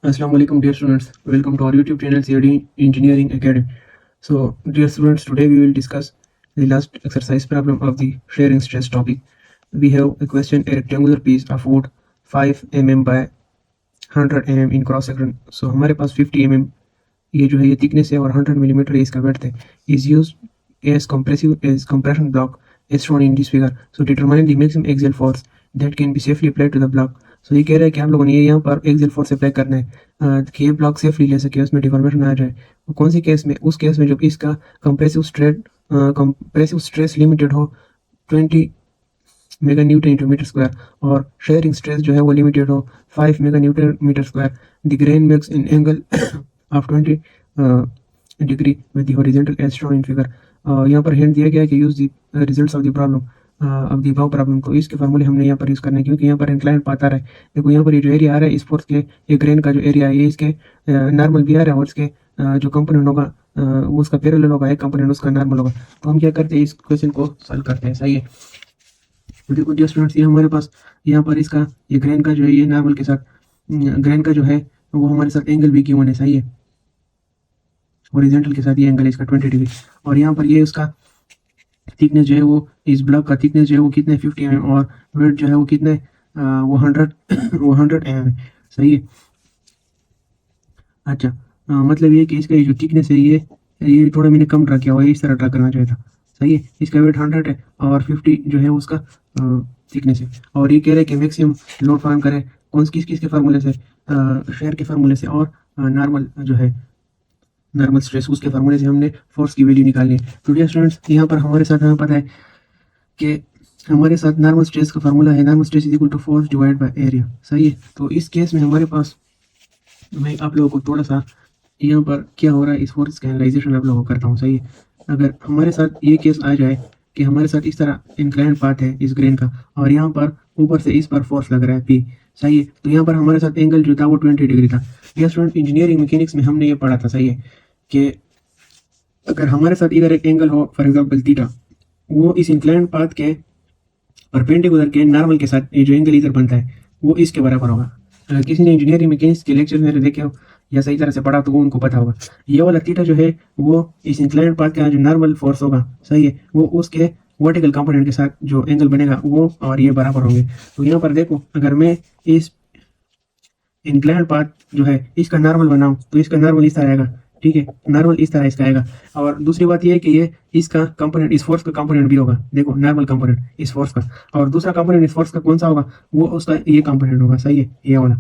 Assalamu alaikum dear students. Welcome to our YouTube channel CAD Engineering Academy. So dear students, today we will discuss the last exercise problem of the shearing stress topic. We have a question: a rectangular piece of wood 5 mm by 100 mm in cross section. So हमारे पास 50 mm ये जो है ये thickness है और 100 mm ये इसका width है. Is used as compression block as shown in this figure. So determining the maximum axial force that can be safely applied to the block. सो ये कह रहा है कि आप लोगों ने ये यहाँ पर एक्सियल फोर्स अप्लाई करना है कि ये ब्लॉक सेफली ले सके, उसमें डिफॉर्मेशन आ जाए. कौन सी केस में? उस केस में जब इसका कंप्रेसिव स्ट्रेस लिमिटेड हो 20 mega newton into metre square और शेयरिंग स्ट्रेस जो है वो लिमिटेड हो 5 mega newton metre square. The grain makes in angle of 20 degree with the horizontal as shown in figure. यहाँ पर हिंट दिया गया है कि use the results of the problem अब दी भाव प्रॉब्लम को. इसके फार्मूले हमने यहाँ पर यूज़ करने क्योंकि यहाँ पर इंक्लाइन पाथ आ रहा है. देखो यहाँ पर ये जो एरिया आ रहा है इस फोर्स के, ये ग्रेन का जो एरिया है ये इसके नॉर्मल भी आ रहा है और इसके जो कंपोनेंट होगा वो उसका पैरेलल होगा, एक कंपोनेंट उसका नॉर्मल होगा. तो हम क्या करते हैं, इस क्वेश्चन को सॉल्व करते हैं. सही है. तो देखो डियर स्टूडेंट्स, ये हमारे पास यहाँ पर इसका ये ग्रेन का जो है ये नॉर्मल के साथ ग्रेन का जो है वो हमारे साथ एंगल भी क्यों है. सही है. हॉरिजॉन्टल के साथ ये एंगल है इसका 20 डिग्री और यहाँ पर ये उसका थिकनेस जो है वो इस ब्लॉक का थिकनेस जो है वो कितना है 50 mm और वेट जो है वो कितना है वो 100 mm है. सही है. अच्छा, मतलब ये कि इसका ये जो थिकनेस है ये थोड़ा मैंने कम ड्रा किया हुआ है, इस तरह ड्रा करना चाहिए था. सही है. इसका वेट 100 है और 50 जो है उसका थिकनेस है और ये कह रहे हैं कि मैक्सिमम लोड फार्म करें किसके फार्मूले से, शेयर के फार्मूले से और नॉर्मल जो है नॉर्मल स्ट्रेस उसके फार्मूले से हमने फोर्स की वैल्यू निकालनी है. तो डियर स्टूडेंट्स, यहाँ पर हमारे साथ हमें पता है कि हमारे साथ नॉर्मल स्ट्रेस का फार्मूला है normal stress is equal to force divide by area. सही है. तो इस केस में हमारे पास मैं आप लोगों को थोड़ा सा यहाँ पर क्या हो रहा है इस फोर्स का एनालाइजेशन आप लोगों को करता हूँ. सही है. अगर हमारे साथ ये केस आ जाए कि हमारे साथ इस तरह इंक्लाइन पाथ है इस ग्रेन का और यहाँ पर ऊपर से इस पर फोर्स लग रहा है P. सही है. तो यहाँ पर हमारे साथ एंगल जो था वो 20 डिग्री था. ये स्टूडेंट इंजीनियरिंग मैकेनिक्स में हमने ये पढ़ा था. सही है कि अगर हमारे साथ इधर एक एंगल हो फॉर एग्जांपल थीटा, वो इस इंक्लाइन पाथ के परपेंडिकुलर के नॉर्मल के साथ ये जो एंगल इधर बनता है वो इसके बराबर होगा. किसी ने इंजीनियरिंग मैकेनिक्स के लेक्चर मेरे देखे हो या सही तरह से पढ़ा तो वो उनको पता होगा. ये वाला थीटा जो है वो इस इंक्लाइन पाथ का जो नॉर्मल फोर्स होगा. सही है. वो उसके वर्टिकल कंपोनेंट के साथ जो एंगल बनेगा वो और ये बराबर होंगे. तो यहाँ पर देखो, अगर मैं इस इंक्लाइन पाथ जो है इसका नॉर्मल बनाऊं तो इसका नॉर्मल इस तरह आएगा. ठीक है. नॉर्मल इस तरह इसका आएगा. और दूसरी बात ये है कि ये इसका कंपोनेंट इस फोर्स का कंपोनेंट भी होगा. देखो, नॉर्मल कंपोनेंट इस फोर्स का और दूसरा कंपोनेंट इस फोर्स का कौन सा होगा, वो उसका ये कंपोनेंट होगा. सही है. ये वाला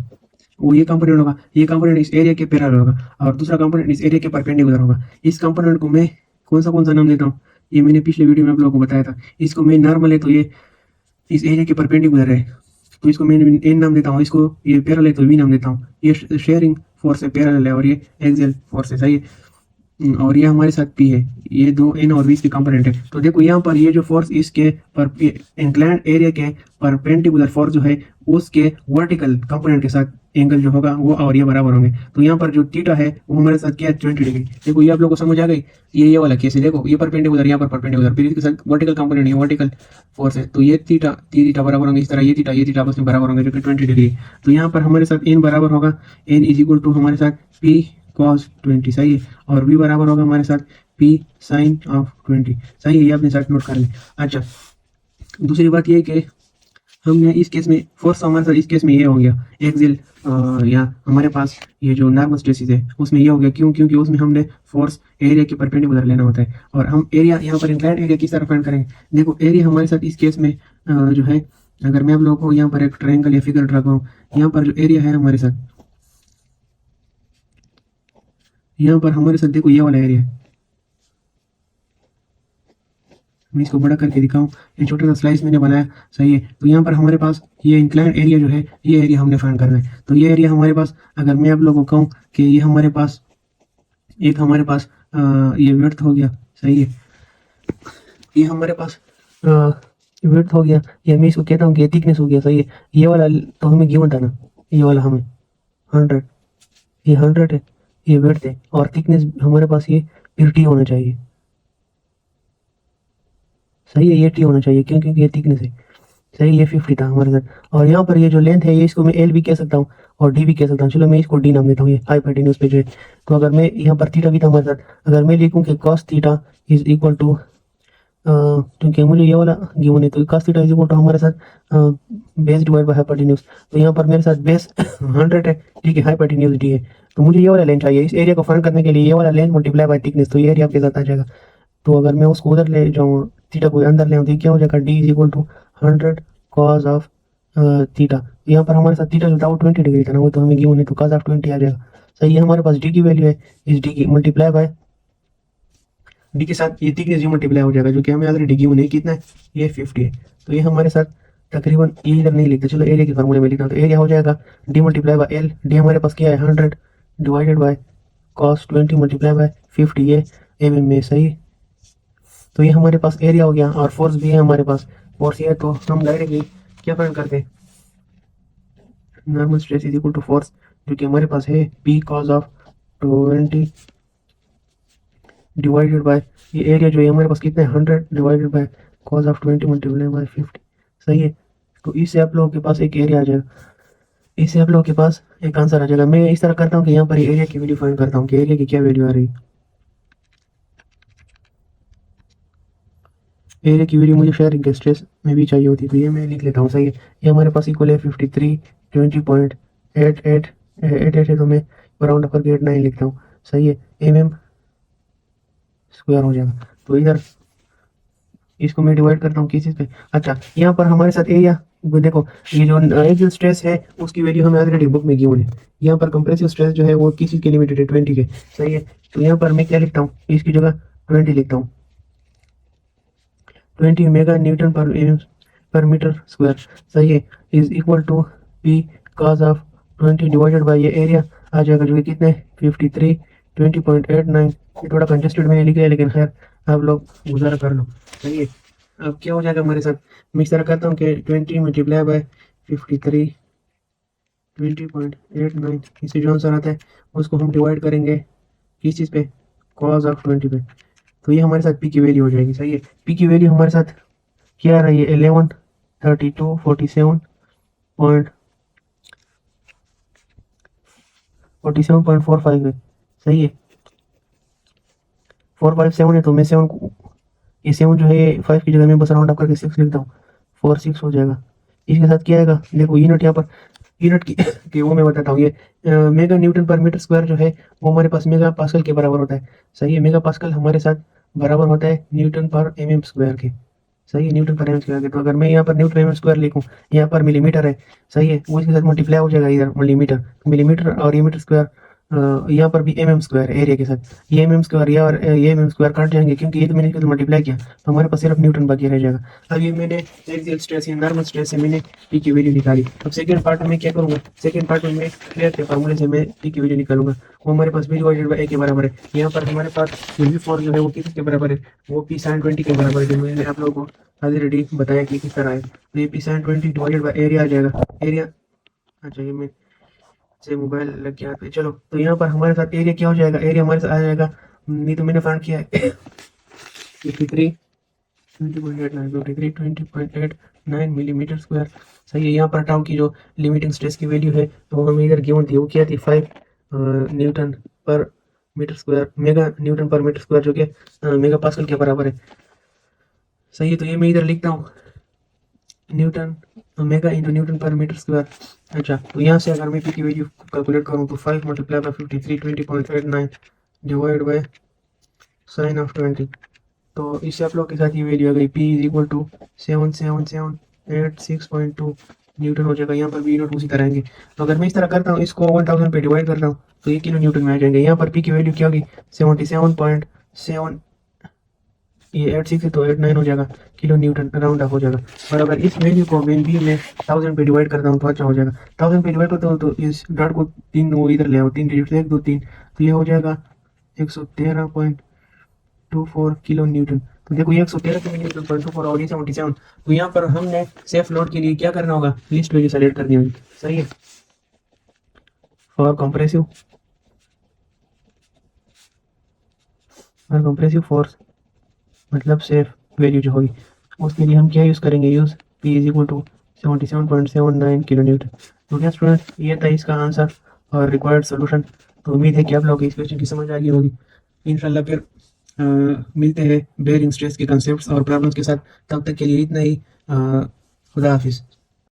वो ये कंपोनेंट होगा. ये कंपोनेंट इस एरिया के पैरेलल होगा और दूसरा कंपोनेंट इस एरिया के परपेंडिकुलर होगा. इस कंपोनेंट को मैं कौन सा नाम देता हूँ, ये मैंने पिछले वीडियो में आप लोगों को बताया था. इसको मैं नॉर्मल है तो ये इस एरिया के परपेंडिकुलर है तो इसको मैं एन नाम देता हूँ. इसको ये पैरेलल है तो वी नाम देता हूँ. ये शेयरिंग फोर्स है, पैरेलल है और ये एक्सियल फोर्स है. सही है. और ये हमारे साथ पी है. ये दो एन और वी इसके कंपोनेंट है. तो देखो यहाँ पर ये जो फोर्स इसके पर इंक्लाइंड एरिया के परपेंडिकुलर फोर्स जो है उसके वर्टिकल कंपोनेंट के साथ एंगल जो होगा वो और ये बराबर होंगे. तो यहाँ पर जो थीटा है वो हमारे साथ क्या है 20 डिग्री. देखो ये आप लोगों को समझ आ गई. ये वाला केस है. देखो ये परपेंडिकुलर, यहाँ पर परपेंडिकुलर, फिर इसके साथ वर्टिकल कंपोनेंट ये वर्टिकल फोर्स है. तो ये थीटा बराबर होंगे इस तरह. ये थीटा आपस में बराबर होंगे जो कि 20 डिग्री. तो यहाँ पर हमारे साथ एन बराबर होगा एन इज इक्वल टू हमारे साथ पी cos 20. सही है. और v बराबर होगा हमारे साथ p sin ऑफ 20. सही है. ये अपने साथ नोट कर लें. अच्छा, दूसरी बात ये है कि हमने इस केस में फोर्स हमारे साथ इस केस में ये हो गया एक्सियल, या हमारे पास ये जो नॉर्मल स्ट्रेसेस है उसमें ये हो गया. क्यों? क्योंकि उसमें हमने फोर्स एरिया के परपेंडिकुलर लेना होता है और हम एरिया यहाँ पर इंक्लाइंड एरिया किस तरह फाइंड करेंगे. देखो एरिया हमारे साथ इस केस में जो है, अगर मैं आप लोगों को यहाँ पर एक ट्रायंगल या फिगर ड्रा करूँ, यहाँ पर जो एरिया है हमारे साथ, यहाँ पर हमारे साथ देखो ये वाला एरिया है. मैं इसको बड़ा करके दिखाऊं, ये छोटा सा स्लाइस मैंने बनाया. सही है. तो यहाँ पर हमारे पास ये इंक्लाइंड एरिया जो है ये एरिया हमने फाइंड करना है. तो ये एरिया हमारे पास, अगर मैं आप लोगों को कहूँ कि ये हमारे पास ये विड्थ हो गया. सही है. ये हमारे पास विड्थ हो गया, या मैं इसको कहता हूँ कि थिकनेस हो गया. सही है. ये वाला तो हमें गिवन था ना, ये वाला हमें 100, ये 100 है, ये विड्थ है और थिकनेस हमारे पास ये फिर टी होना चाहिए. सही है. ये टी होना चाहिए क्यों? क्योंकि ये थिकनेस है. सही. ये 50 था हमारे साथ और यहाँ पर ये जो लेंथ है ये इसको मैं एल भी कह सकता हूँ और डी भी कह सकता हूँ। चलो मैं इसको डी नाम देता हूँ, ये हाइपोटेन्यूज पे जो है। तो अगर मैं यहाँ पर थीटा भी था हमारे साथ, अगर मैं लिखूँ कि cos theta is equal to, क्योंकि मुझे ये वाला गिवन है, तो cos theta is equal to हमारे साथ बेस डिवाइड बाय हाइपोटेन्यूज। तो यहाँ पर मेरे साथ बेस 100 है, ठीक है, हाइपोटेन्यूज डी है। तो मुझे ये वाला लेंथ चाहिए, इस एरिया को फाइंड करने के लिए ये वाला लेंथ मल्टीप्लाई बाय थिकनेस, तो ये एरिया आपके साथ आ जाएगा। तो अगर मैं उसको उधर ले जाऊँ, थीटा को अंदर ले आऊँ, तो क्या हो जाएगा, D is equal to 100 cos of theta. यहाँ पर हमारे साथ थीटा जो था वो 20 डिग्री था ना, वो तो हमें गिवन है, तो कॉस ऑफ 20 आ जाएगा। सही है, हमारे पास डी की वैल्यू है, इस डी की मल्टीप्लाई बाय डी के साथ ये थिकनेस जो मल्टीप्लाई हो जाएगा, जो कि हमें ऑलरेडी गिवन है, कितना है, ये 50 है। तो ये हमारे साथ तकरीबन, ये इधर नहीं लिखते, चलो एरिया के फार्मूले में लिखना। तो एरिया हो जाएगा D multiply by L, D हमारे पास क्या है 100 divided by cos 20 multiply by 50, ये एम में। सही, तो ये हमारे पास एरिया हो गया, और फोर्स भी है हमारे पास, फोर्स ये है, तो हम डायरेक्टली क्या फाइंड करते हैं, normal stress is equal to force, जो कि हमारे पास है P cos of 20 divided by ये एरिया जो है हमारे पास कितना है 100 divided by cos of 20 multiply by 50। सही है, तो इससे आप लोगों के पास एक एरिया आ जाएगा, इससे आप लोगों के पास एक आंसर आ जाएगा। मैं इस तरह करता हूँ कि यहाँ पर एरिया की वैल्यू फाइंड करता हूँ कि एरिया की क्या वैल्यू आ रही है। एरिया की वैल्यू मुझे शेयरिंग के स्ट्रेस में भी चाहिए होती है, तो ये मैं लिख लेता हूँ। सही है, ये हमारे पास इक्वल है 53 20.88 है, तो मैं राउंड अप करके 89 लिखता हूँ। सही है, mm स्क्वायर हो जाएगा। तो इधर इसको मैं डिवाइड करता हूँ किस चीज़ पे, अच्छा यहाँ पर हमारे साथ एरिया देखो, ये जो एक्सियल स्ट्रेस है उसकी वैल्यू हमें ऑलरेडी बुक में गिवन है। यहाँ पर कंप्रेसिव स्ट्रेस जो है वो किस चीज़ के लिमिटेड है, 20 के। सही है, तो यहाँ पर मैं क्या लिखता हूँ, इसकी जगह 20 लिखता हूँ, 20 मेगा न्यूटन पर मीटर स्क्वायर। सही है, is equal to P cos of 20 divided by ये एरिया आ जाएगा, जो कि कितने 53 20.89। ये थोड़ा कंजेस्टेड मैंने लिखा है, लेकिन खैर आप लोग गुजारा कर लो। सही है, अब क्या हो जाएगा हमारे साथ, मैं इस तरह करता हूँ कि 20 मल्टीप्लाई बाय 53 20.89, इससे जो आंसर आता है उसको हम डिवाइड करेंगे किस चीज़ पे, कॉस ऑफ 20 पे। तो ये हमारे साथ पी की वैल्यू हो जाएगी। सही है, पी की वैल्यू हमारे साथ क्या आ रही है, 11 32 47.45 है। सही है, 457 है, तो मैं 7 ये 7 जो है 5 की जगह में बस राउंड अप करके 6 लिखता हूँ, 46 हो जाएगा। इसके साथ क्या आएगा, देखो यूनिट यहाँ पर, यूनिट की वो मैं बताता हूँ, ये मेगा न्यूटन पर मीटर स्क्वायर जो है वो हमारे पास मेगा पास्कल के बराबर होता है। सही है, मेगा पास्कल हमारे साथ बराबर होता है न्यूटन पर mm स्क्वायर के। सही है, न्यूटन पर एम स्क्वायर के। तो अगर मैं यहाँ पर न्यूटन एम स्क्वायर लिखूँ, यहाँ पर मिलीमीटर है। सही है, वो इसके साथ मल्टीप्लाई हो जाएगा इधर मिलीमीटर, मिलीमीटर और ये मीटर स्क्वायर, यहाँ पर भी mm स्क्वायर एरिया के साथ, ये mm स्क्वायर या और ये mm स्क्वायर काट जाएंगे, क्योंकि ये तो मैंने इसके साथ मल्टीप्लाई किया, तो हमारे पास सिर्फ न्यूटन बाकी रह जाएगा। अब ये मैंने एक्सियल स्ट्रेस या नॉर्मल स्ट्रेस से मैंने पी की वैल्यू निकाली। अब सेकंड पार्ट में क्या करूँगा, सेकंड पार्ट में मैं क्लियर के फार्मूले से मैं पी की वैल्यू निकालूंगा। वो हमारे पास बी डिवाइडेड बाई ए के बराबर है। यहाँ पर हमारे पास वी फोर जो है वो किसके बराबर है, वो पी साइन 20 के बराबर है, जो मैंने आप लोगों को ऑलरेडी बताया कि किस तरह है। तो ये P sine 20 divided by area आ जाएगा, एरिया। अच्छा, ये मैं से मोबाइल लग गया पे, चलो तो यहाँ पर हमारे साथ एरिया क्या हो जाएगा, एरिया हमारे साथ आ जाएगा, नहीं तो मैंने फाइंड किया है 53 20.89 मिलीमीटर स्क्वायर। सही है, यहाँ पर टाउ की जो लिमिटिंग स्ट्रेस की वैल्यू है तो हमें इधर गिवन थी, वो क्या थी 5 न्यूटन पर मीटर स्क्वायर, मेगा न्यूटन पर मीटर स्क्वायर, जो कि मेगा पास्कल के बराबर है। सही है, तो ये मैं इधर लिखता हूँ न्यूटन मेगा इंटू न्यूटन पर मीटर स्क्वायर। अच्छा, तो यहाँ से अगर मैं पी की वैल्यू कैलकुलेट करूँ तो 5 multiply by 53 20.89 divide by sine of 20, तो इससे आप लोग के साथ ये वैल्यू आ गई, P is equal to 7778 6.2 newton हो जाएगा। यहाँ पर भी यूनिट उसी तरह आएंगे। तो अगर मैं इस तरह करता हूँ, इसको 1000 पे डिवाइड करता हूँ, तो ये किलो न्यूटन में आ जाएंगे। यहाँ पर पी की वैल्यू क्या होगी 77.7, ये 86 है तो 89 हो जाएगा किलो न्यूटन, राउंड ऑफ हो जाएगा। और अगर इस वैल्यू को मैं बी में 1000 पे डिवाइड करता हूँ तो अच्छा हो जाएगा। 1000 पे डिवाइड करता हूँ तो इस डॉट को 3 वो इधर ले आओ, 3 डिजिट 1 2 3, तो ये हो जाएगा 113.24 किलो न्यूटन। तो देखो ये 113 किलो न्यूटन 0.24 और ये 77। तो यहाँ पर हमने सेफ लोड के लिए क्या करना होगा, लिस्ट वैल्यू सेलेक्ट करनी होगी। सही है, फॉर कंप्रेसिव फोर्स मतलब सेफ वैल्यू जो होगी, उसके लिए हम क्या यूज़ करेंगे, use P is equal to 77.79 kilo newton. तो क्या स्टूडेंट, ये था इसका आंसर और रिक्वायर्ड सोल्यूशन। तो उम्मीद है कि आप लोग इस क्वेश्चन की समझ आ गई होगी। इंशाल्लाह फिर मिलते हैं बेयरिंग स्ट्रेस के कंसेप्ट्स और प्रॉब्लम्स के साथ। तब तक के लिए इतना ही। खुदा हाफिज़।